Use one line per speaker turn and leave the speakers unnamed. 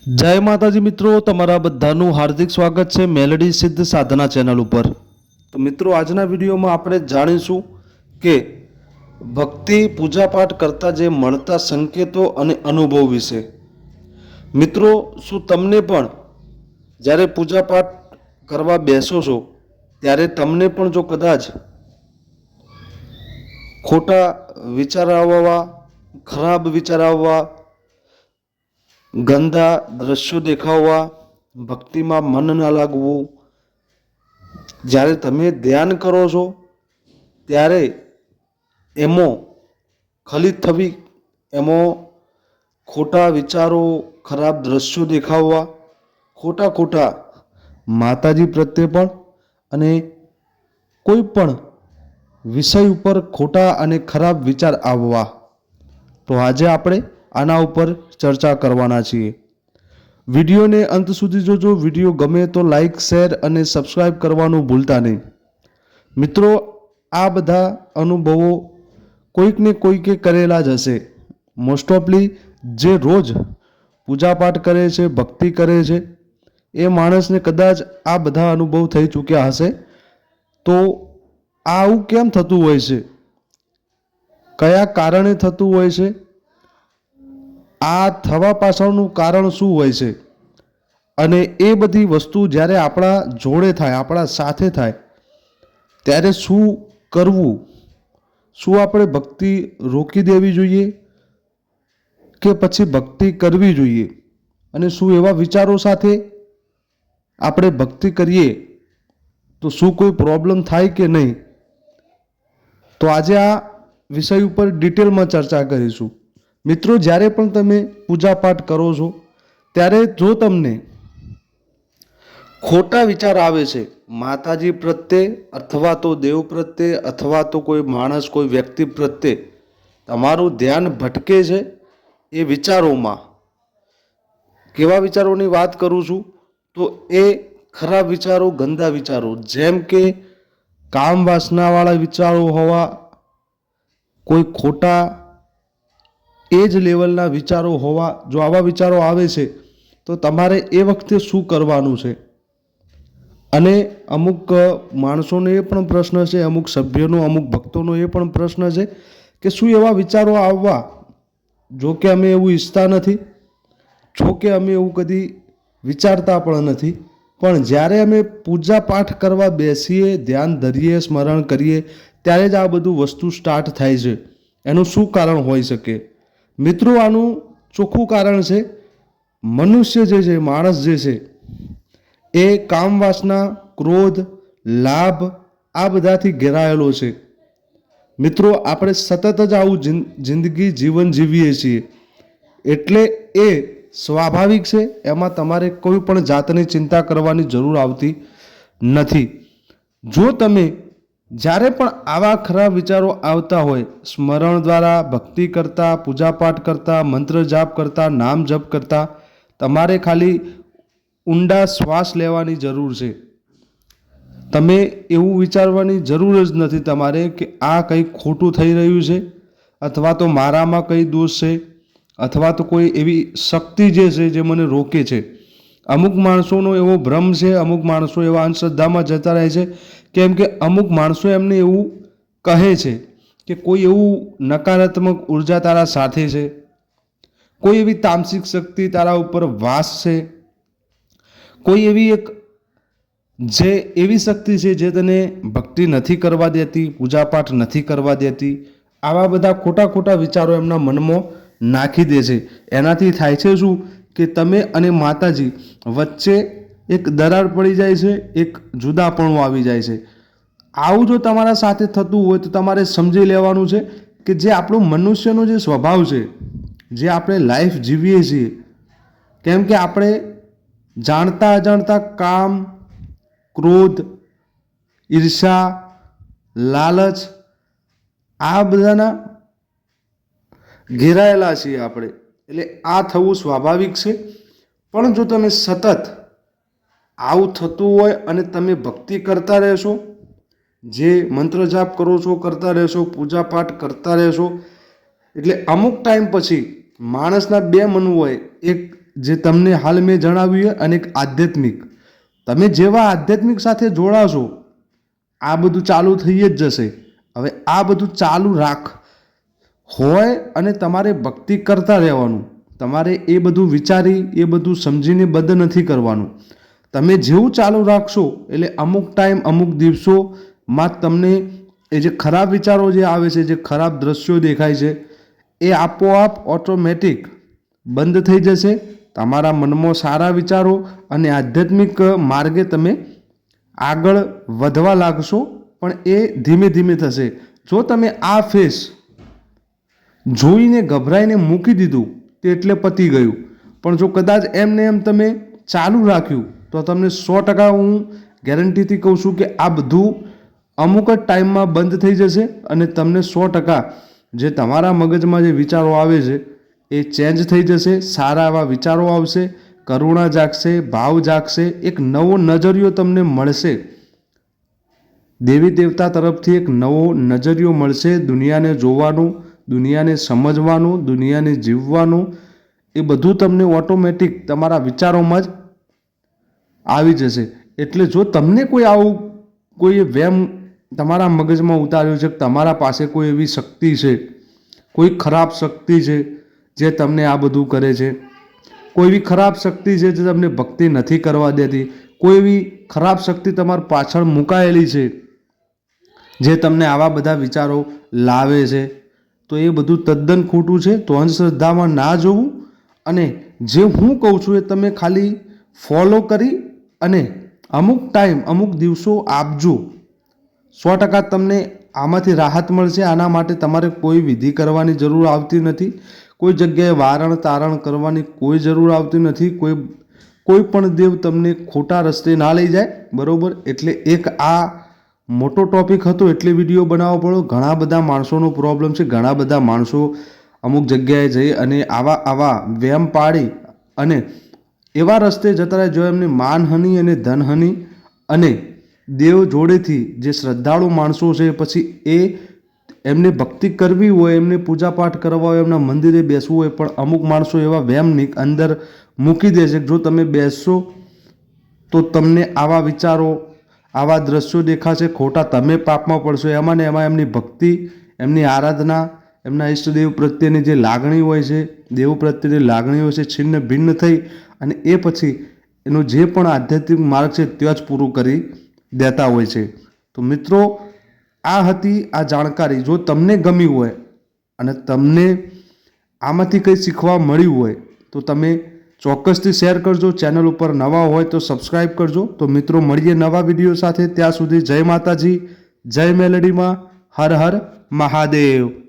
जय माताजी मित्रों, तमारा बधानु हार्दिक स्वागत है मेलडी सिद्ध साधना चैनल पर। तो मित्रों, आज विडियो में आपणे जाणीशुं के भक्ति पूजा पाठ करता जे मळता संकेतों अने अनुभव विषे। मित्रों, शुं तमने पण ज्यारे पूजा पाठ करवा बेसो छो त्यारे तमने पण जो कदाच खोटा विचार आववा, खराब विचार आववा, गंदा दृश्यो देखावा, भक्ति में मन न लागवू, ज्यारे तमे ध्यान करो छो त्यारे एमो खलित थवी, एमो खोटा विचारो, खराब दृश्यो देखावा, खोटा खोटा माताजी प्रत्ये पण अने कोई पण विषय पर खोटा अने खराब विचार आववा। तो आज आपणे आना उपर चर्चा करवाना छीए। विडियो ने अंत सुधी जोजो। विडियो गमे तो लाइक, शेर अने सब्सक्राइब करवानुं भूलता नहीं। मित्रों, आ बधा अनुभवों कोईक ने कोईके करेला ज हशे। मोस्ट ऑफली जे रोज पूजा पाठ करे छे, भक्ति करे छे, ए माणसने कदाच आ बधा अनुभव थई चूक्या हशे। तो आवुं केम थतुं होय छे, कया कारणे थतुं होय छे, आ थवा पाछळनुं कारण शुं होय छे, अने ए बधी वस्तु ज्यारे आपणा जोड़े थाय, आपणा साथे थाय त्यारे शुं करवुं? शुं आपणे भक्ति रोकी देवी जोईए के पछी भक्ति करवी जोईए? अने शुं एवा विचारो साथे आपणे भक्ति करीए तो शुं कोई प्रॉब्लम थाय के नहीं? तो आजे आ विषय उपर डिटेल में चर्चा करीशुं। मित्रों, ज्यारे पण तमे पूजा पाठ करो छो त्यारे जो तमने खोटा विचार आवे छे माताजी प्रत्ये अथवा तो देव प्रत्ये अथवा तो कोई माणस, कोई व्यक्ति प्रत्ये तमारुं ध्यान भटके छे ए विचारोमां। केवा विचारोनी वात करूं छुं तो ए खराब विचारो, गंदा विचारो, जेम के काम वासनावाळा विचारो होवा, कोई खोटा एज लेवलना विचारो होवा। जो आवा विचारो आवे छे तो तमारे ए वखते शुं करवानुं छे? अने अमुक माणसोनो ए पण प्रश्न छे, अमुक सभ्योनो, अमुक भक्तोनो ए पण प्रश्न छे के शुं एवा विचारो आववा? जो के अमे एवुं ઈચ્છતા નથી, जो के अमे एवुं कदी विचारता पण નથી, पण ज्यारे अमे पूजा पाठ करवा बेसीए, ध्यान धरीए, स्मरण करीए त्यारे ज आ बधुं वस्तु स्टार्ट थाय छे। एनुं शुं कारण होई शके? मित्रों, आनुं चोख्खुं कारण छे मनुष्य जे छे, माणस जे छे ए काम वासना, क्रोध, लाभ आ बधाथी घेरायेलो छे। मित्रों, आपणे सतत ज आवुं जिंदगी जीवन जीवीए छीए एटले ए स्वाभाविक छे, एमां तमारे कोई पण जातनी चिंता करवानी जरूर आवती नथी। जो तमे ज्यारे पण आवा खराब विचारो आवता होय, स्मरण द्वारा भक्ति करता, पूजा पाठ करता, मंत्र जाप करता, नाम जप करता, तमारे खाली ऊंडा श्वास लेवानी जरूर छे। तमे एवुं विचारवानी जरूर ज नथी तमारे के आ कंई खोटुं थई रह्युं छे, अथवा तो मारामां कंई दोष छे, अथवा तो कोई एवी शक्ति जे छे जे मने रोके छे। अमुक माणसोनो एवो भ्रम छे, अमुक माणसो एवा अंधश्रद्धामां जता रहे छे केम के अमुक माणसो एमने एवुं कहे छे के कोई एवुं नकारात्मक ऊर्जा तारा साथे छे, कोई एवी तामसिक शक्ति तारा उपर वास छे, कोई एवी एक जे एवी शक्ति छे जे तने भक्ति नथी करवा देती, पूजा पाठ नथी करवा देती। आवा बधा खोटा खोटा विचारो एमना मनमां नाखी दे छे। एनाथी थाय छे शुं के तमे अने माताजी वच्चे एक दरार पड़ी जाय छे, एक जुदापणुं आवी जाय छे। आवुं जो तमारा साथे थतुं होय तो तमारे समजी लेवानुं छे के जे आपणो मनुष्यनो जे स्वभाव छे, जे आपणे लाइफ जीवीए छीए, केम के आपणे जाणता अजाणता काम, क्रोध, ईर्ष्या, लालच आ बधाना घेरायेला छीए आपणे। एटले आ थवुं स्वाभाविक छे। पण जो तमे सतत आवुं थतुं होय अने तमे भक्ति करता रहेशो, जे मंत्र जाप करो छो करता रहेशो, पूजा पाठ करता रहेशो, एटले अमुक टाइम पछी माणसना बे मन होय, एक જે તમને હાલ મેં જણાવ્યું અને એક આધ્યાત્મિક. તમે જેવા આધ્યાત્મિક સાથે જોડાશો આ બધું ચાલુ થઈ જ જશે. હવે આ બધું ચાલુ હોય અને તમારે ભક્તિ કરતા રહેવાનું. તમારે એ બધું વિચારી એ બધું સમજીને બંધ નથી કરવાનું. તમે જેવું ચાલુ રાખશો એટલે અમુક ટાઈમ અમુક દિવસોમાં તમને એ જે ખરાબ વિચારો જે આવે છે, જે ખરાબ દ્રશ્યો દેખાય છે, એ આપોઆપ ઓટોમેટિક બંધ થઈ જશે. તમારા મનમાં સારા વિચારો અને આધ્યાત્મિક માર્ગે તમે આગળ વધવા લાગશો. પણ એ ધીમે ધીમે થશે. જો તમે આ ફેસ જોઈને ગભરાઈને મૂકી દીધું તે એટલે પતી ગયું. પણ જો કદાચ એમને એમ તમે ચાલુ રાખ્યું તો તમને 100% હું ગેરંટીથી કહું છું કે આ બધું અમુક જ ટાઈમમાં બંધ થઈ જશે અને તમને 100% જે તમારા મગજમાં જે વિચારો આવે છે એ ચેન્જ થઈ જશે. સારા એવા વિચારો આવશે, કરુણા જાગશે, ભાવ જાગશે, એક નવો નજરિયો તમને મળશે. દેવી દેવતા તરફથી એક નવો નજરિયો મળશે દુનિયાને જોવાનું, દુનિયાને સમજવાનું, દુનિયાને જીવવાનું. એ બધું તમને ઓટોમેટિક તમારા વિચારોમાં જ આવી જશે. એટલે જો તમને કોઈ વહેમ તમારા મગજમાં ઉતાર્યો છે કે તમારા પાસે કોઈ એવી શક્તિ છે, કોઈ ખરાબ શક્તિ છે જે તમને આ બધું કરે છે, કોઈ એવી ખરાબ શક્તિ છે જે તમને ભક્તિ નથી કરવા દેતી, કોઈ એવી ખરાબ શક્તિ તમારી પાછળ મુકાયેલી છે જે તમને આવા બધા વિચારો લાવે છે, તો એ બધું તદ્દન ખોટું છે. તો અંધશ્રદ્ધામાં ના જોવું અને જે હું કહું છું એ તમે ખાલી ફોલો કરી અને અમુક ટાઈમ અમુક દિવસો આપજો. 100% તમને આમાંથી રાહત મળશે. આના માટે તમારે કોઈ વિધિ કરવાની જરૂર આવતી નથી, કોઈ જગ્યાએ વારણ તારણ કરવાની કોઈ જરૂર આવતી નથી. કોઈ પણ દેવ તમને ખોટા રસ્તે ના લઈ જાય, બરાબર. એટલે એક આ મોટો ટોપિક હતો એટલે વિડીયો બનાવવો પડ્યો. ઘણા બધા માણસોનો પ્રોબ્લેમ છે. ઘણા બધા માણસો અમુક જગ્યાએ જઈ અને આવા વહેમ પાડી અને એવા રસ્તે જતા રહે જો એમની માનહાનિ અને ધનહાનિ અને દેવ જોડેથી જે શ્રદ્ધાળુ માણસો છે પછી એમને ભક્તિ કરવી હોય, એમને પૂજાપાઠ કરવા હોય, એમના મંદિરે બેસવું હોય, પણ અમુક માણસો એવા વહેમની અંદર મૂકી દે છે કે જો તમે બેસશો તો તમને આવા વિચારો, આવા દ્રશ્યો દેખાશે, ખોટા તમે પાપમાં પડશો. એમાં ને એમાં એમની ભક્તિ, એમની આરાધના, એમના ઈષ્ટદેવ પ્રત્યેની જે લાગણી હોય છે, દેવ પ્રત્યેની લાગણી હોય છે, છિન્ન ભિન્ન થઈ અને એ પછી એનો જે પણ આધ્યાત્મિક માર્ગ છે ત્યાં જ પૂરું કરી દેતા હોય છે. તો મિત્રો, આ હતી આ જાણકારી. જો તમને ગમી હોય અને તમને આમાંથી કંઈ શીખવા મળ્યું હોય તો તમે ચોક્કસથી શેર કરજો. ચેનલ ઉપર નવા હોય તો સબસ્ક્રાઈબ કરજો. તો મિત્રો, મળીએ નવા વિડીયો સાથે. ત્યાં સુધી જય માતાજી, જય મેલડીમાં, હર હર મહાદેવ.